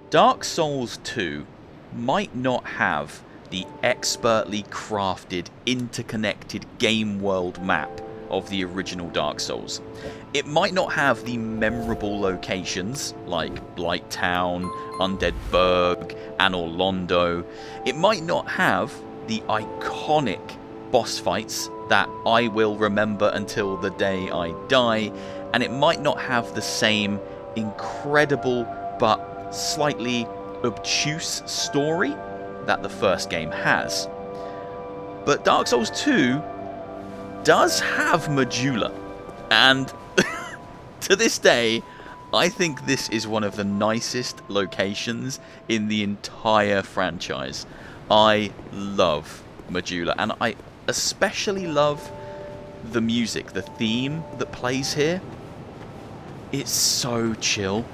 Dark Souls 2 might not have the expertly crafted, interconnected game world map of the original Dark Souls. It might not have the memorable locations like Blight Town, Undead Burg, Anor Londo. It might not have the iconic boss fights that I will remember until the day I die, and it might not have the same incredible but slightly obtuse story that the first game has. But Dark Souls 2 does have Majula, and to this day I think this is one of the nicest locations in the entire franchise. I love Majula, and I especially love the music, the theme that plays here. It's so chill.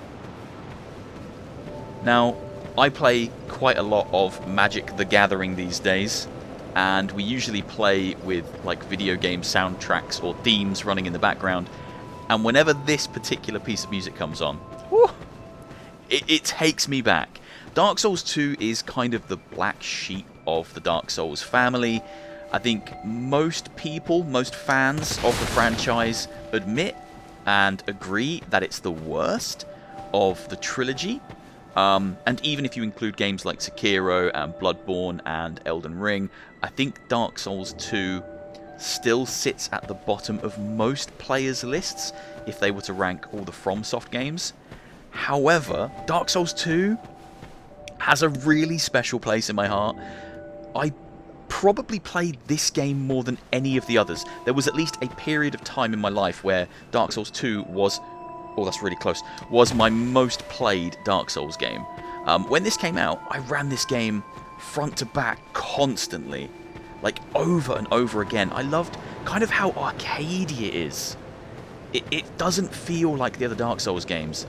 Now, I play quite a lot of Magic the Gathering these days, and we usually play with like video game soundtracks or themes running in the background, and whenever this particular piece of music comes on, whew, it takes me back. Dark Souls 2 is kind of the black sheep of the Dark Souls family. I think most people, most fans of the franchise admit and agree that it's the worst of the trilogy. And even if you include games like Sekiro and Bloodborne and Elden Ring, I think Dark Souls 2 still sits at the bottom of most players' lists if they were to rank all the FromSoft games. However, Dark Souls 2 has a really special place in my heart. I probably played this game more than any of the others. There was at least a period of time in my life where Dark Souls 2 was, oh that's really close, was my most played Dark Souls game. When this came out, I ran this game front to back constantly, like over and over again. I loved kind of how arcadey it is. It doesn't feel like the other Dark Souls games.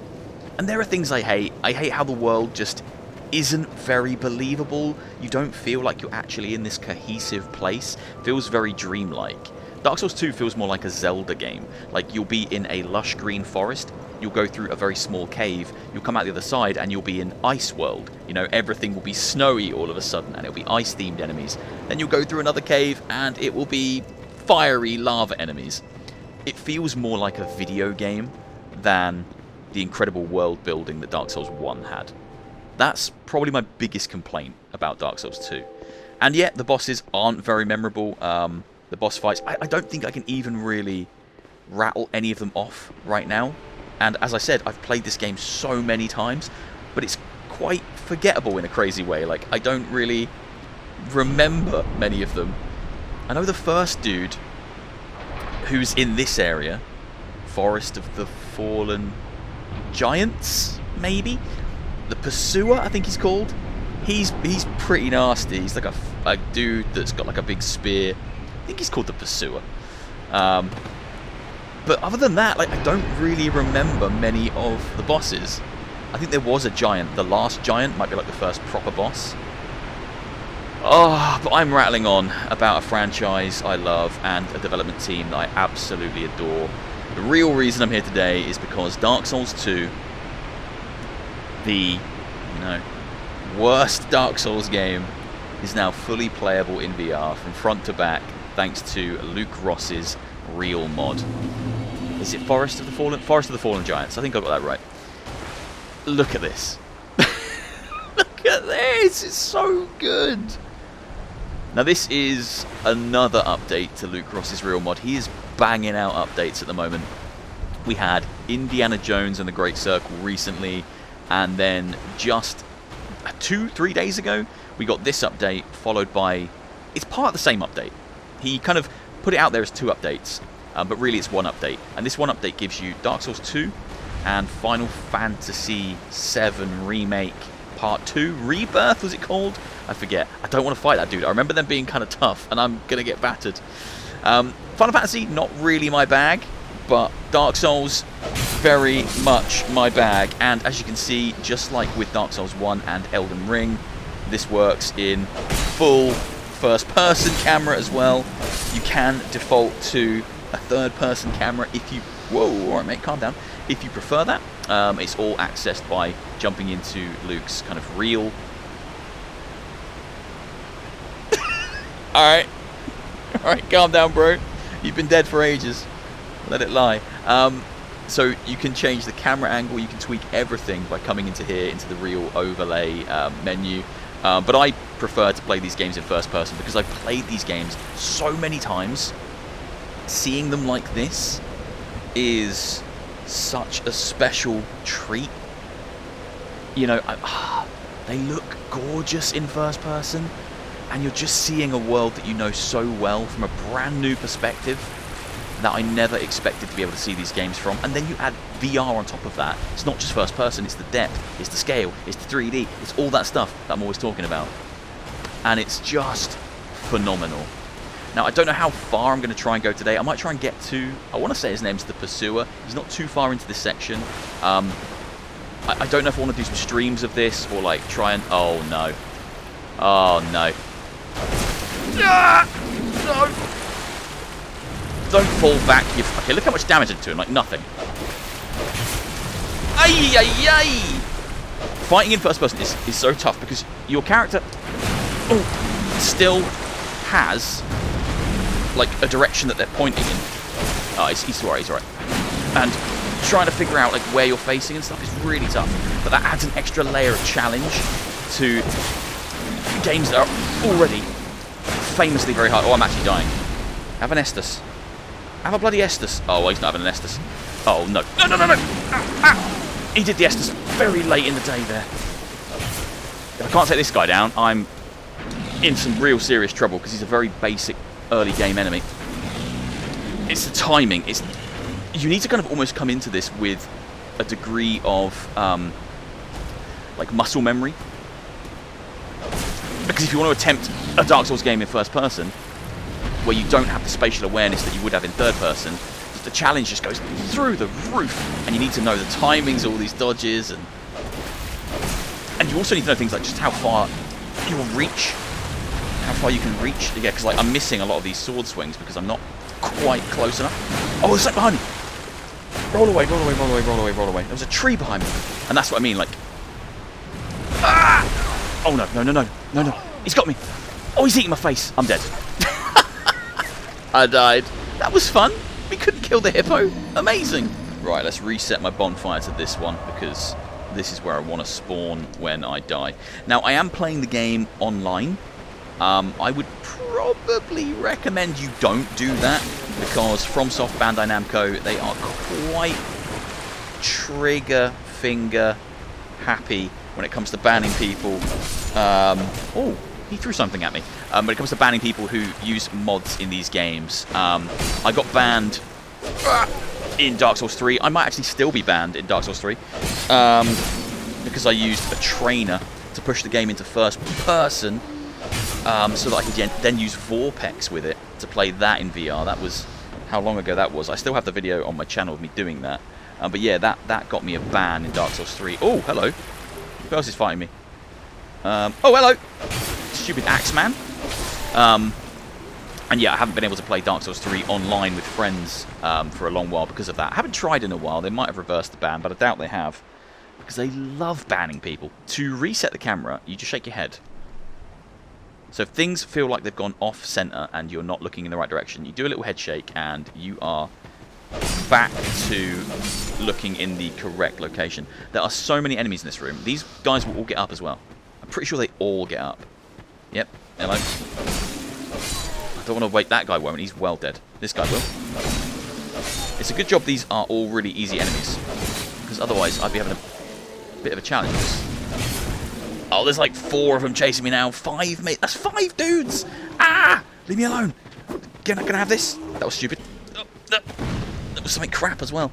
And there are things I hate. I hate how the world just isn't very believable. You don't feel like you're actually in this cohesive place. It feels very dreamlike. Dark Souls 2 feels more like a Zelda game. Like you'll be in a lush green forest, you'll go through a very small cave, you'll come out the other side and you'll be in Ice World. You know, everything will be snowy all of a sudden and it'll be ice-themed enemies. Then you'll go through another cave and it will be fiery lava enemies. It feels more like a video game than the incredible world building that Dark Souls 1 had. That's probably my biggest complaint about Dark Souls 2. And yet, the bosses aren't very memorable. The boss fights, I don't think I can even really rattle any of them off right now. And as I said, I've played this game so many times, but it's quite forgettable in a crazy way. Like, I don't really remember many of them. I know the first dude who's in this area, Forest of the Fallen Giants, maybe? The Pursuer, I think he's called. He's pretty nasty. He's like a dude that's got like a big spear. I think he's called the Pursuer. But other than that, like I don't really remember many of the bosses. I think there was a giant. The last giant might be like the first proper boss. Oh, but I'm rattling on about a franchise I love and a development team that I absolutely adore. The real reason I'm here today is because Dark Souls 2, the worst Dark Souls game, is now fully playable in VR from front to back thanks to Luke Ross's real mod. Is it Forest of the Fallen Giants? I think I got that right. Look at this. Look at this. It's so good. Now this is another update to Luke Ross's real mod. He is banging out updates at the moment. We had Indiana Jones and the Great Circle recently, and then just 2-3 days ago we got this update, followed by, it's part of the same update. He kind of put it out there as 2 updates, but really it's 1 update. And this 1 update gives you Dark Souls 2 and Final Fantasy VII Remake Part 2. Rebirth, was it called? I forget. I don't want to fight that dude. I remember them being kind of tough, and I'm going to get battered. Final Fantasy, not really my bag, but Dark Souls, very much my bag. And as you can see, just like with Dark Souls 1 and Elden Ring, this works in full first-person camera as well. You can default to a third-person camera if you... Whoa, alright mate, calm down. if you prefer that, it's all accessed by jumping into Luke's kind of real... Alright. Alright, calm down, bro. You've been dead for ages. Let it lie. So you can change the camera angle, you can tweak everything by coming into here, into the real overlay menu. But I prefer to play these games in first person because I've played these games so many times. Seeing them like this is such a special treat. You know, they look gorgeous in first person, and you're just seeing a world that you know so well from a brand new perspective that I never expected to be able to see these games from. And then you add VR on top of that. It's not just first person, it's the depth, it's the scale, it's the 3D, it's all that stuff that I'm always talking about. And it's just phenomenal. Now, I don't know how far I'm going to try and go today. I might try and get to, I want to say his name's the Pursuer. He's not too far into this section. I don't know if I want to do some streams of this or like try and, oh no. Oh no. Ah! No! Don't fall back. Okay, look how much damage I did to him, like nothing. Ay, ay, ay! Fighting in first person is so tough because your character still has like a direction that they're pointing in. Oh, he's alright, he's alright. And trying to figure out like where you're facing and stuff is really tough. But that adds an extra layer of challenge to games that are already famously very hard. Oh, I'm actually dying. Have an Estus. Have a bloody Estus. Oh, well, he's not having an Estus. Oh, no. No, no, no, no! Ah, ah. He did the Estus very late in the day there. If I can't take this guy down, I'm in some real serious trouble because he's a very basic early game enemy. It's the timing. You need to kind of almost come into this with a degree of like muscle memory. Because if you want to attempt a Dark Souls game in first person, where you don't have the spatial awareness that you would have in third person, the challenge just goes through the roof, and you need to know the timings, all these dodges, and you also need to know things like just how far you'll reach, how far you can reach. Yeah, because like I'm missing a lot of these sword swings because I'm not quite close enough. Oh, there's something behind me! Roll away, roll away, roll away, roll away, roll away. There was a tree behind me, and that's what I mean. Like, ah! Oh no, no, no, no, no, no! He's got me! Oh, he's eating my face. I'm dead. I died. That was fun. We couldn't kill the hippo. Amazing. Right, let's reset my bonfire to this one because this is where I want to spawn when I die. Now, I am playing the game online. I would probably recommend you don't do that because FromSoft, Bandai Namco, they are quite trigger finger happy when it comes to banning people. Oh, he threw something at me. When it comes to banning people who use mods in these games. I got banned in Dark Souls 3. I might actually still be banned in Dark Souls 3 because I used a trainer to push the game into first person so that I could then use Vorpex with it to play that in VR. That was how long ago that was. I still have the video on my channel of me doing that. But yeah, that got me a ban in Dark Souls 3. Oh, hello. Who else is fighting me? Oh, hello. Stupid Axeman. And yeah, I haven't been able to play Dark Souls 3 online with friends for a long while because of that. I haven't tried in a while. They might have reversed the ban, but I doubt they have. Because they love banning people. To reset the camera, you just shake your head. So if things feel like they've gone off-center and you're not looking in the right direction, you do a little head shake and you are back to looking in the correct location. There are so many enemies in this room. These guys will all get up as well. I'm pretty sure they all get up. Yep. Hello. I don't want to wait. That guy won't. He's well dead. This guy will. It's a good job these are all really easy enemies. Because otherwise I'd be having a bit of a challenge. Oh, there's like 4 of them chasing me now. 5, mate. That's 5 dudes. Ah! Leave me alone. Can I have this? That was stupid. That was something crap as well.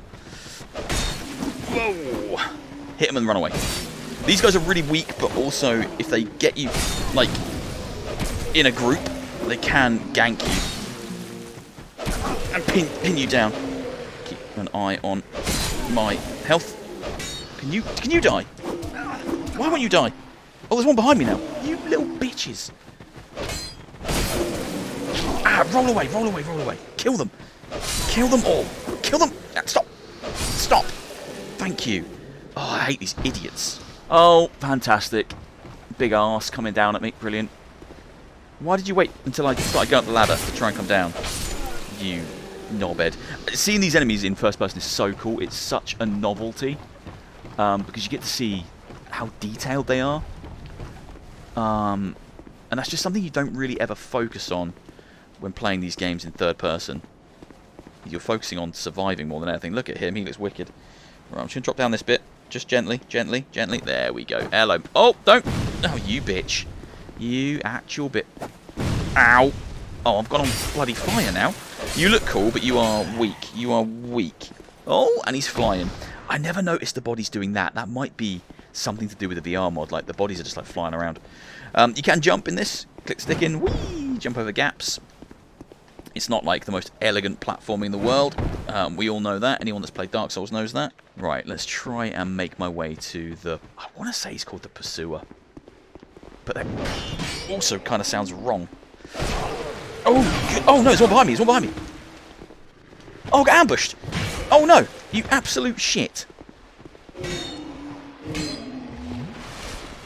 Whoa. Hit them and run away. These guys are really weak, but also if they get you, like, in a group, they can gank you and pin you down. Keep an eye on my health. Can you die? Why won't you die? Oh, there's one behind me now. You little bitches. Ah, roll away, roll away, roll away. Kill them. Kill them all. Kill them. Ah, stop. Stop. Thank you. Oh, I hate these idiots. Oh, fantastic. Big arse coming down at me. Brilliant. Why did you wait until I started going up the ladder to try and come down? You knobhead. Seeing these enemies in first person is so cool. It's such a novelty. Because you get to see how detailed they are. And that's just something you don't really ever focus on when playing these games in third person. You're focusing on surviving more than anything. Look at him, he looks wicked. Right, I'm just going to drop down this bit. Just gently, gently, gently. There we go. Hello. Oh, don't. Oh, you bitch. You actual bit. Ow. Oh, I've gone on bloody fire now. You look cool, but you are weak. You are weak. Oh, and he's flying. I never noticed the bodies doing that. That might be something to do with the VR mod. Like, the bodies are just, like, flying around. You can jump in this. Click stick in. Whee! Jump over gaps. It's not like the most elegant platforming in the world. We all know that. Anyone that's played Dark Souls knows that. Right, let's try and make my way to the... I want to say it's called the Pursuer. But that also kind of sounds wrong. Oh, no, there's one behind me. There's one behind me. Oh, I got ambushed. Oh, no. You absolute shit.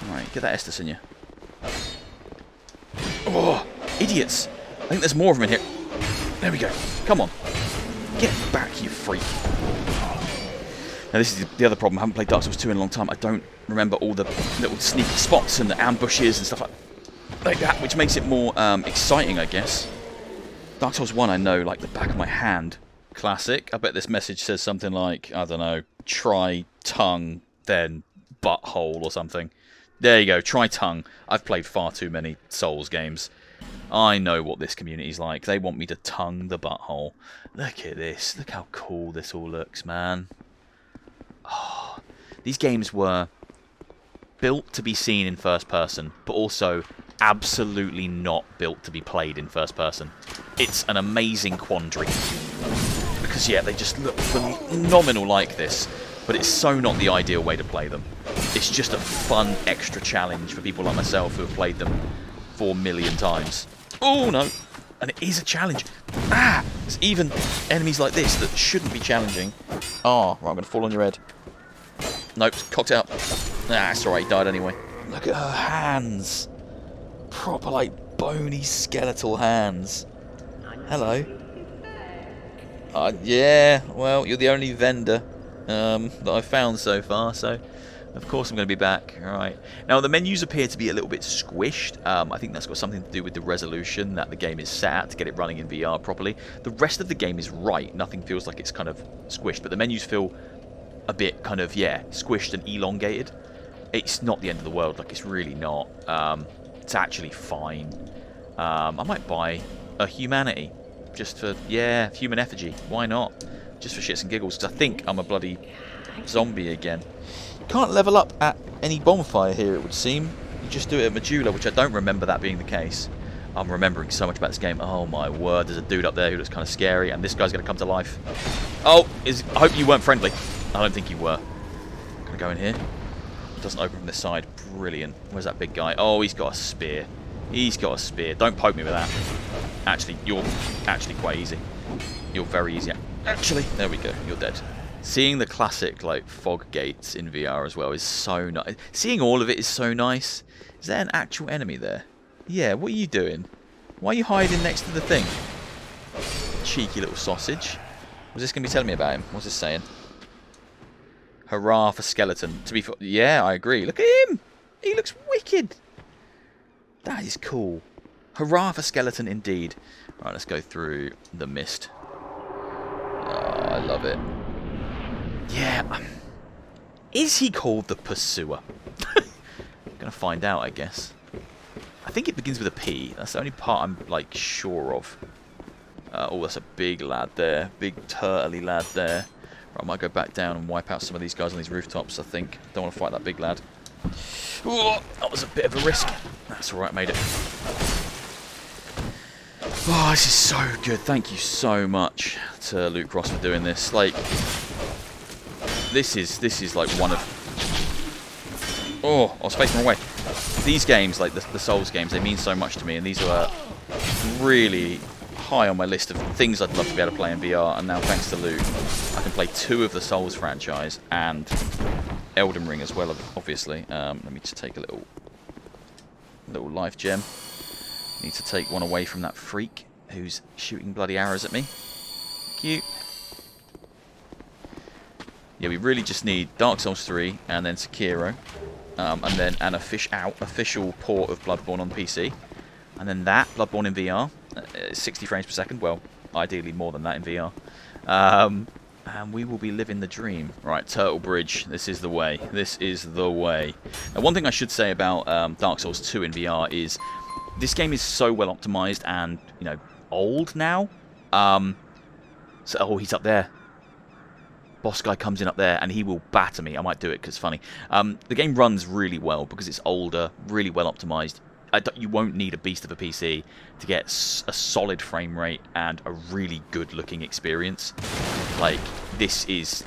Right, get that Estus in you. Oh, idiots. I think there's more of them in here. There we go. Come on. Get back, you freak. Now, this is the other problem. I haven't played Dark Souls 2 in a long time. I don't remember all the little sneaky spots and the ambushes and stuff like that, which makes it more exciting, I guess. Dark Souls 1, I know, like the back of my hand. Classic. I bet this message says something like, I don't know, try tongue, then butthole or something. There you go, try tongue. I've played far too many Souls games. I know what this community's like. They want me to tongue the butthole. Look at this. Look how cool this all looks, man. Oh, these games were built to be seen in first person, but also absolutely not built to be played in first person. It's an amazing quandary. Because, yeah, they just look phenomenal like this, but it's so not the ideal way to play them. It's just a fun extra challenge for people like myself who have played them 4 million times. Oh, no. And it is a challenge. Ah! There's even enemies like this that shouldn't be challenging. Oh, right, I'm going to fall on your head. Nope, cocked out. Ah, it's alright, he died anyway. Look at her hands. Proper, like, bony, skeletal hands. Hello. Yeah, well, you're the only vendor that I've found so far, so of course I'm going to be back. Alright. Now, the menus appear to be a little bit squished. I think that's got something to do with the resolution that the game is set at to get it running in VR properly. The rest of the game is right. Nothing feels like it's kind of squished, but the menus feel a bit kind of, yeah, squished and elongated. It's not the end of the world, like, it's really not. It's actually fine. I might buy a humanity. Just for, yeah, human effigy. Why not? Just for shits and giggles, because I think I'm a bloody zombie again. You can't level up at any bonfire here, it would seem. You just do it at Majula, which I don't remember that being the case. I'm remembering so much about this game. Oh my word, there's a dude up there who looks kind of scary, and this guy's going to come to life. Oh, I hope you weren't friendly. I don't think you were. Going to go in here. It doesn't open from this side. Brilliant. Where's that big guy? Oh, he's got a spear. He's got a spear. Don't poke me with that. Actually, you're actually quite easy. You're very easy. Actually, there we go. You're dead. Seeing the classic, like, fog gates in VR as well is so nice. Seeing all of it is so nice. Is there an actual enemy there? Yeah, what are you doing? Why are you hiding next to the thing? Cheeky little sausage. Was this going to be telling me about him? What's this saying? Hurrah for skeleton. To be yeah, I agree. Look at him! He looks wicked! That is cool. Hurrah for skeleton indeed. Alright, let's go through the mist. Oh, I love it. Yeah. Is he called the Pursuer? I'm going to find out, I guess. I think it begins with a P. That's the only part I'm, like, sure of. Oh, that's a big lad there. Big turtley lad there. Right, I might go back down and wipe out some of these guys on these rooftops, I think. Don't want to fight that big lad. Oh, that was a bit of a risk. That's alright, made it. Oh, this is so good. Thank you so much to Luke Ross for doing this. Like, this is like one of... Oh, I was facing the wrong way. These games, like the Souls games, they mean so much to me, and these are really high on my list of things I'd love to be able to play in VR, and now thanks to Luke, I can play 2 of the Souls franchise and Elden Ring as well, obviously. Let me just take a little life gem. Need to take one away from that freak who's shooting bloody arrows at me. Cute. Yeah, we really just need Dark Souls 3 and then Sekiro, and then an official port of Bloodborne on the PC, and then that Bloodborne in VR, 60 frames per second. Well, ideally more than that in VR. And we will be living the dream. Right, Turtle Bridge. This is the way. This is the way. Now, one thing I should say about Dark Souls 2 in VR is this game is so well optimized and, you know, old now. Oh, he's up there. Boss guy comes in up there and he will batter me. I might do it because it's funny. The game runs really well because it's older, really well optimized. You won't need a beast of a PC to get a solid frame rate and a really good looking experience. Like, this is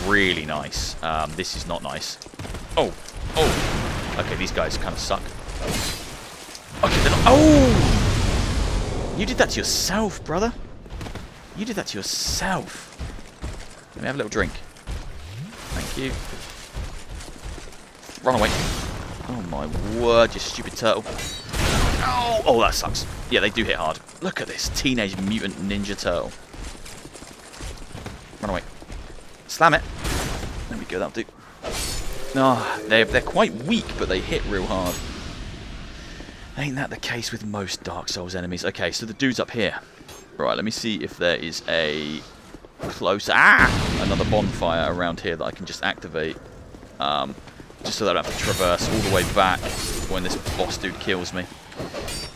really nice. This is not nice. Oh. Okay, these guys kind of suck. Okay, they're not. Oh! You did that to yourself, brother. You did that to yourself. Let me have a little drink. Thank you. Run away. Oh my word, you stupid turtle. Oh, that sucks. Yeah, they do hit hard. Look at this Teenage Mutant Ninja Turtle. Run away. Slam it. There we go, that'll do. Oh, they're quite weak, but they hit real hard. Ain't that the case with most Dark Souls enemies? Okay, so the dude's up here. Right, let me see if there is a close... Another bonfire around here that I can just activate. Just so that I don't have to traverse all the way back when this boss dude kills me.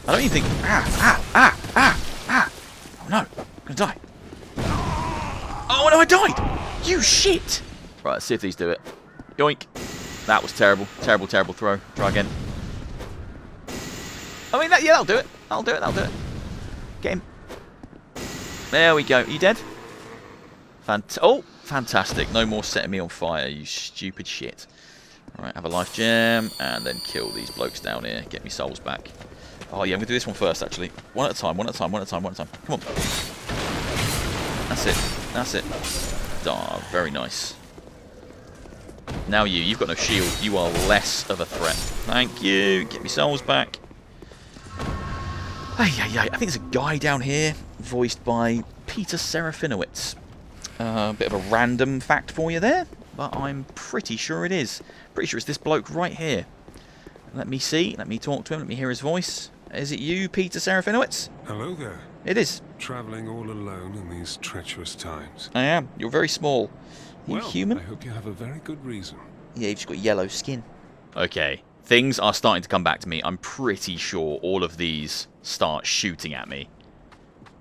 I don't even think... Oh no, I'm gonna die. Oh no, I died! You shit! Right, let's see if these do it. Yoink. That was terrible. Terrible, terrible throw. Try again. I mean, yeah, that'll do it. That'll do it. Get him. There we go. Are you dead? Oh, fantastic. No more setting me on fire, you stupid shit. Alright, have a life gem, and then kill these blokes down here. Get me souls back. Oh yeah, I'm going to do this one first, actually. One at a time. Come on. That's it. Ah, very nice. Now you've got no shield. You are less of a threat. Thank you. Get me souls back. I think there's a guy down here, voiced by Peter Serafinowicz. A bit of a random fact for you there, but I'm pretty sure it is. Pretty sure it's this bloke right here. Let me see. Let me talk to him. Let me hear his voice. Is it you, Peter Serafinowicz? Hello there. It is. Travelling all alone in these treacherous times. I am. You're very small. Are you human? I hope you have a very good reason. Yeah, you've just got yellow skin. Okay. Things are starting to come back to me. I'm pretty sure all of these start shooting at me.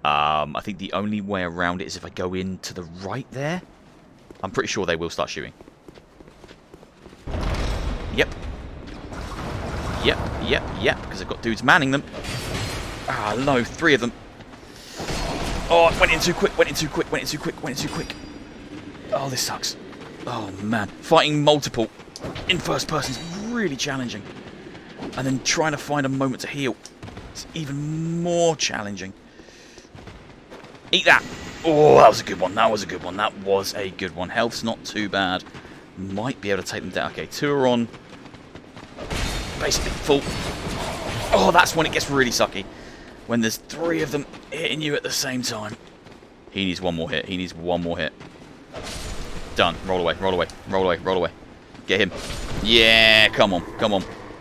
I think the only way around it is if I go in to the right there. I'm pretty sure they will start shooting. Yep. Because I've got dudes manning them. Ah, no, 3 of them. Oh, it went in too quick. Oh, this sucks. Oh, man. Fighting multiple in first person is really challenging. And then trying to find a moment to heal. It's even more challenging. Eat that. Oh, that was a good one. Health's not too bad. Might be able to take them down. Okay, 2 are on. Basically full. Oh, that's when it gets really sucky. When there's 3 of them hitting you at the same time. He needs one more hit. Done. Roll away. Get him. Yeah, come on.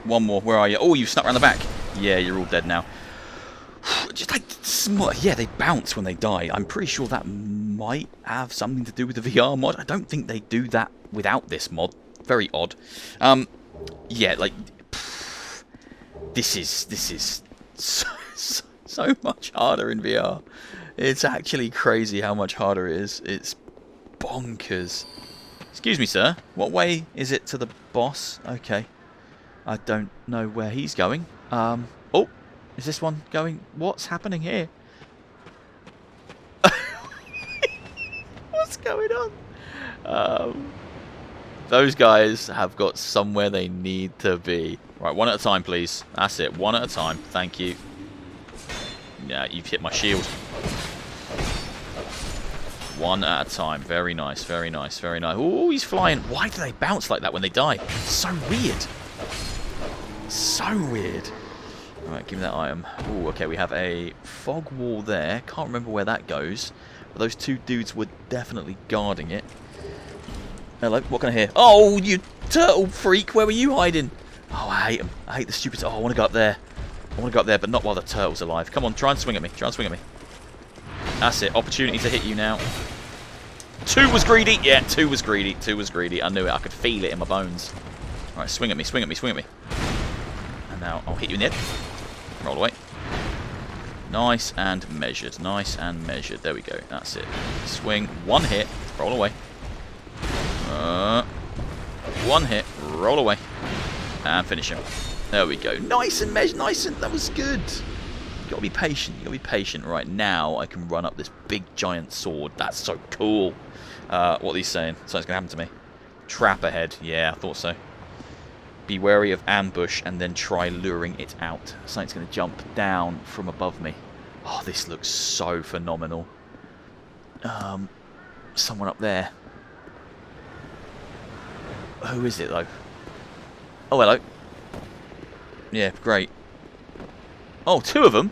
One more. Where are you? Oh, you snuck around the back. Yeah, you're all dead now. Just like, yeah, they bounce when they die. I'm pretty sure that might have something to do with the VR mod. I don't think they do that without this mod. Very odd. Yeah, like, this is so much harder in VR. It's actually crazy how much harder it is. It's bonkers. Excuse me, sir. What way is it to the boss? Okay. I don't know where he's going. Oh, is this one going? What's happening here? What's going on? Those guys have got somewhere they need to be. Right, one at a time, please. That's it. One at a time. Thank you. Yeah, you've hit my shield. One at a time. Very nice, very nice, very nice. Oh, he's flying. Why do they bounce like that when they die? So weird. So weird. Alright, give me that item. Oh, okay, we have a fog wall there. Can't remember where that goes. But those two dudes were definitely guarding it. Hello, what can I hear? Oh, you turtle freak, where were you hiding? Oh, I hate them. I hate the stupid... Oh, I want to go up there. I want to go up there, but not while the turtle's alive. Come on, try and swing at me. Try and swing at me. That's it. Opportunity to hit you now. 2 was greedy. Yeah, 2 was greedy. 2 was greedy. I knew it. I could feel it in my bones. Alright, swing at me, swing at me, swing at me. And now I'll hit you in the head. Roll away. Nice and measured. Nice and measured. There we go. That's it. Swing. 1 hit. Roll away. 1 hit. Roll away. And finish him. There we go. Nice and measured. Nice and... That was good. You gotta be patient. You gotta be patient. Right, now I can run up this big giant sword. That's so cool. What are these saying? Something's gonna happen to me. Trap ahead. Yeah, I thought so. Be wary of ambush and then try luring it out. Something's gonna jump down from above me. Oh, this looks so phenomenal. Someone up there. Who is it though? Oh, hello. Yeah, great. Oh, 2 of them?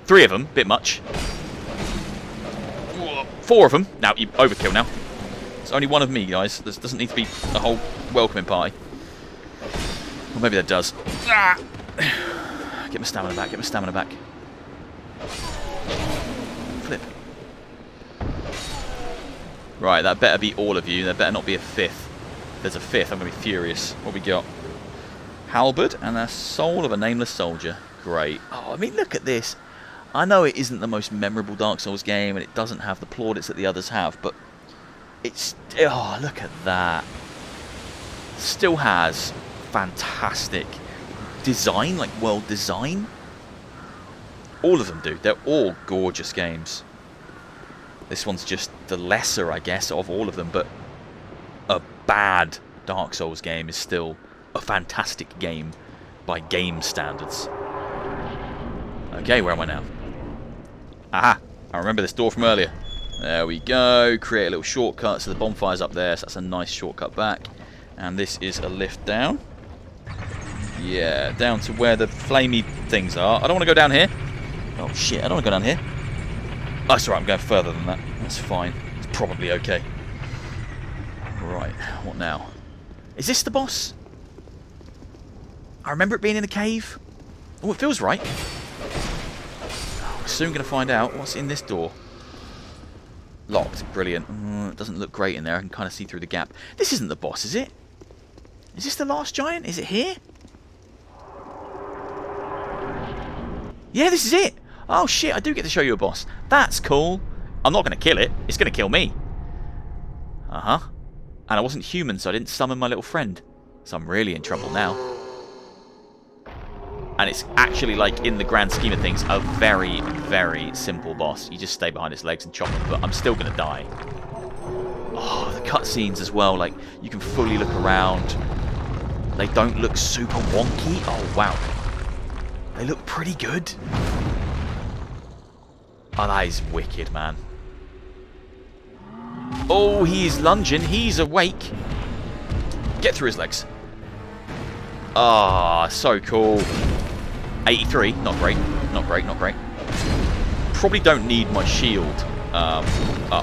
3 of them, bit much. 4 of them. Now, you overkill now. It's only 1 of me, guys. There doesn't need to be a whole welcoming party. Or maybe there does. Ah! Get my stamina back, get my stamina back. Flip. Right, that better be all of you. There better not be a 5th. If there's a 5th, I'm going to be furious. What we got? Halberd and a soul of a nameless soldier. Great. Oh, I mean, look at this. I know it isn't the most memorable Dark Souls game and it doesn't have the plaudits that the others have, but it's... Oh, look at that. Still has fantastic design, like world design. All of them do. They're all gorgeous games. This one's just the lesser, I guess, of all of them, but a bad Dark Souls game is still a fantastic game by game standards. Okay, where am I now? Aha! I remember this door from earlier. There we go. Create a little shortcut. So the bonfire's up there. So that's a nice shortcut back. And this is a lift down. Yeah, down to where the flamey things are. I don't want to go down here. Oh shit, I don't want to go down here. Oh, that's alright, I'm going further than that. That's fine. It's probably okay. Right, what now? Is this the boss? I remember it being in a cave. Oh, it feels right. Oh, we're soon going to find out what's in this door. Locked. Brilliant. It doesn't look great in there. I can kind of see through the gap. This isn't the boss, is it? Is this the last giant? Is it here? Yeah, this is it. Oh, shit. I do get to show you a boss. That's cool. I'm not going to kill it. It's going to kill me. Uh-huh. And I wasn't human, so I didn't summon my little friend. So I'm really in trouble now. And it's actually, like, in the grand scheme of things, a very, very simple boss. You just stay behind his legs and chop him, but I'm still going to die. Oh, the cutscenes as well. Like, you can fully look around. They don't look super wonky. Oh, wow. They look pretty good. Oh, that is wicked, man. Oh, he's lunging. He's awake. Get through his legs. Ah, so cool. 83, not great, not great, not great. Probably don't need my shield up,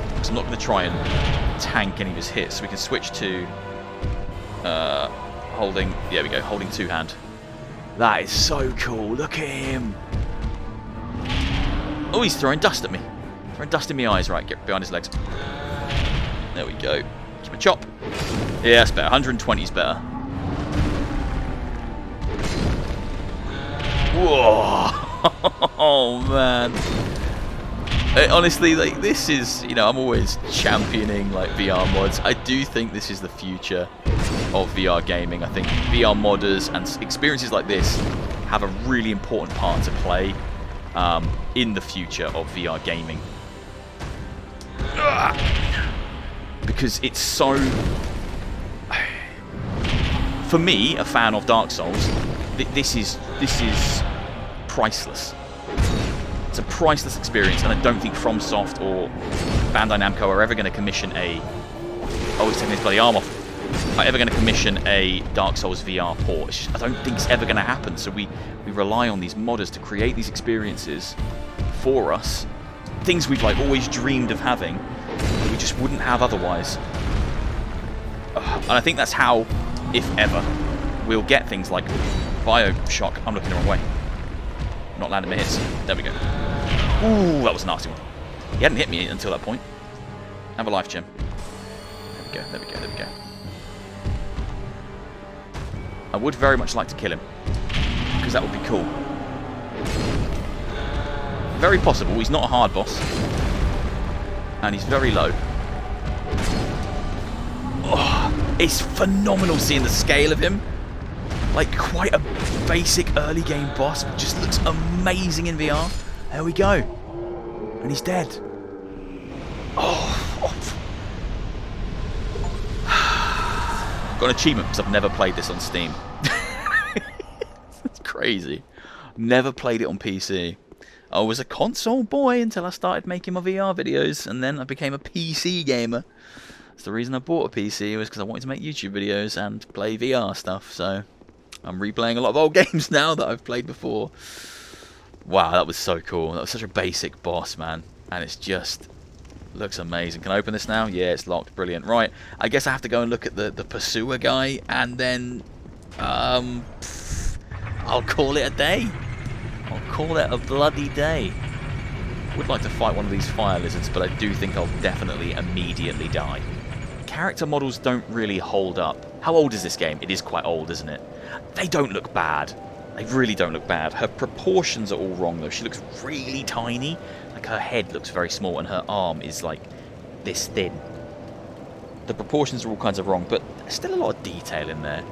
because I'm not going to try and tank any of his hits. So we can switch to holding, there we go, holding 2-hand. That is so cool, look at him. Oh, he's throwing dust at me. Throwing dust in my eyes, right, get behind his legs. There we go, give him a chop. Yeah, that's better, 120 is better. Whoa! Oh man! Honestly, like this is, you know, I'm always championing like VR mods. I do think this is the future of VR gaming. I think VR modders and experiences like this have a really important part to play in the future of VR gaming. Because it's so, for me, a fan of Dark Souls, this is priceless. It's a priceless experience, and I don't think FromSoft or Bandai Namco are ever going to commission a... Oh, he's taking his bloody arm off. Are ever going to commission a Dark Souls VR port. I don't think it's ever going to happen, so we rely on these modders to create these experiences for us. Things we've like always dreamed of having, that we just wouldn't have otherwise. And I think that's how, if ever, we'll get things like Bioshock. I'm looking the wrong way. Not landing my hits. There we go. Ooh, that was a nasty one. He hadn't hit me until that point. Have a life gem. There we go, there we go, there we go. I would very much like to kill him, because that would be cool. Very possible. He's not a hard boss. And he's very low. Oh, it's phenomenal seeing the scale of him. Like, quite a basic early game boss, but just looks amazing in VR. There we go. And he's dead. Oh. Got an achievement because I've never played this on Steam. That's crazy. Never played it on PC. I was a console boy until I started making my VR videos, and then I became a PC gamer. That's the reason I bought a PC, was because I wanted to make YouTube videos and play VR stuff, so I'm replaying a lot of old games now that I've played before. Wow, that was so cool. That was such a basic boss, man. And it's just... looks amazing. Can I open this now? Yeah, it's locked. Brilliant. Right, I guess I have to go and look at the pursuer guy, and then... I'll call it a day. I'll call it a bloody day. Would like to fight one of these fire lizards, but I do think I'll definitely immediately die. Character models don't really hold up. How old is this game? It is quite old, isn't it? They don't look bad. They really don't look bad. Her proportions are all wrong, though. She looks really tiny. Like, her head looks very small, and her arm is, like, this thin. The proportions are all kinds of wrong, but there's still a lot of detail in there.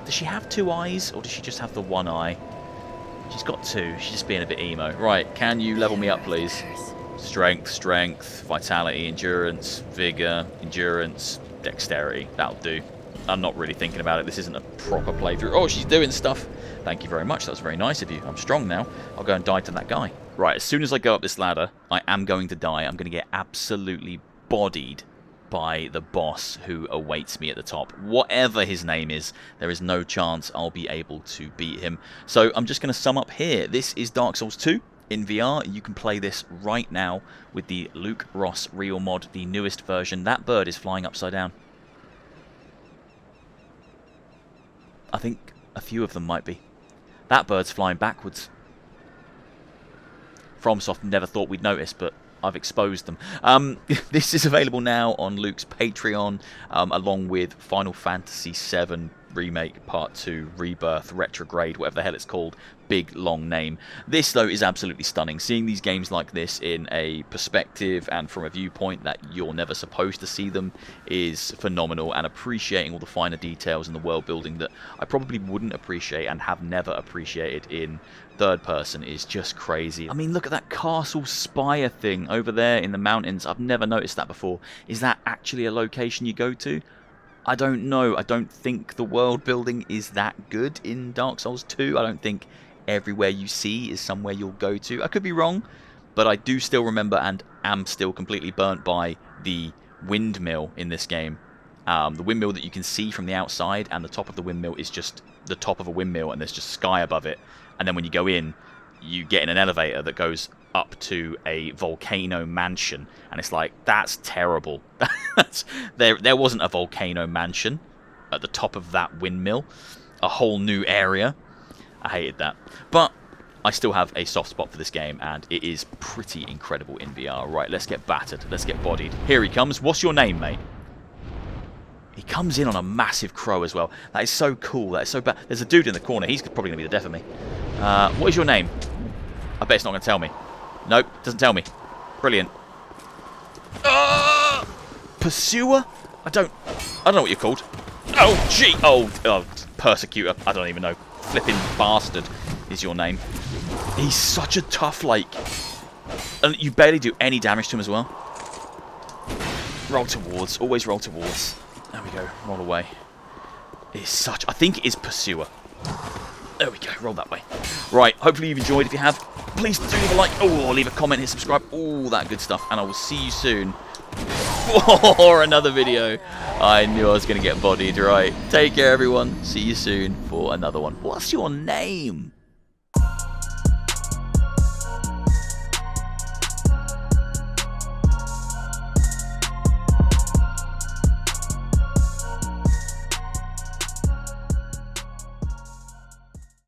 Does she have 2 eyes, or does she just have the 1 eye? She's got 2. She's just being a bit emo. Right, can you level me up, please? Strength, strength, vitality, endurance, vigor, endurance, dexterity. That'll do. I'm not really thinking about it. This isn't a proper playthrough. Oh, she's doing stuff. Thank you very much. That was very nice of you. I'm strong now. I'll go and die to that guy. Right, as soon as I go up this ladder, I am going to die. I'm going to get absolutely bodied by the boss who awaits me at the top. Whatever his name is, there is no chance I'll be able to beat him. So I'm just going to sum up here. This is Dark Souls 2 in VR. You can play this right now with the Luke Ross Real Mod, the newest version. That bird is flying upside down. I think a few of them might be. That bird's flying backwards. FromSoft never thought we'd notice, but I've exposed them. This is available now on Luke's Patreon, along with Final Fantasy VII Remake Part 2, Rebirth, Retrograde, whatever the hell it's called. Big, long name. This, though, is absolutely stunning. Seeing these games like this in a perspective and from a viewpoint that you're never supposed to see them is phenomenal, and appreciating all the finer details in the world building that I probably wouldn't appreciate and have never appreciated in third person is just crazy. I mean, look at that castle spire thing over there in the mountains. I've never noticed that before. Is that actually a location you go to? I don't know. I don't think the world building is that good in Dark Souls 2. I don't think everywhere you see is somewhere you'll go to. I could be wrong, but I do still remember and am still completely burnt by the windmill in this game. The windmill that you can see from the outside, and the top of the windmill is just the top of a windmill, and there's just sky above it. And then when you go in, you get in an elevator that goes up to a volcano mansion, and it's like, that's terrible. There wasn't a volcano mansion at the top of that windmill. A whole new area. I hated that. But I still have a soft spot for this game, and it is pretty incredible in VR. Right, let's get battered. Let's get bodied. Here he comes. What's your name, mate? He comes in on a massive crow as well. That is so cool. That is so bad. There's a dude in the corner. He's probably going to be the death of me. What is your name? I bet it's not going to tell me. Nope, doesn't tell me. Brilliant. Pursuer? I don't know what you're called. Oh, gee. Oh, persecutor. I don't even know. Flipping bastard is your name. He's such a tough, like... And you barely do any damage to him as well. Roll towards. Always roll towards. There we go. Roll away. It's such... I think it is Pursuer. There we go. Roll that way. Right. Hopefully you've enjoyed. If you have, please do leave a like. Oh, leave a comment, hit subscribe. All that good stuff. And I will see you soon for another video. I knew I was going to get bodied, right? Take care, everyone. See you soon for another one. What's your name?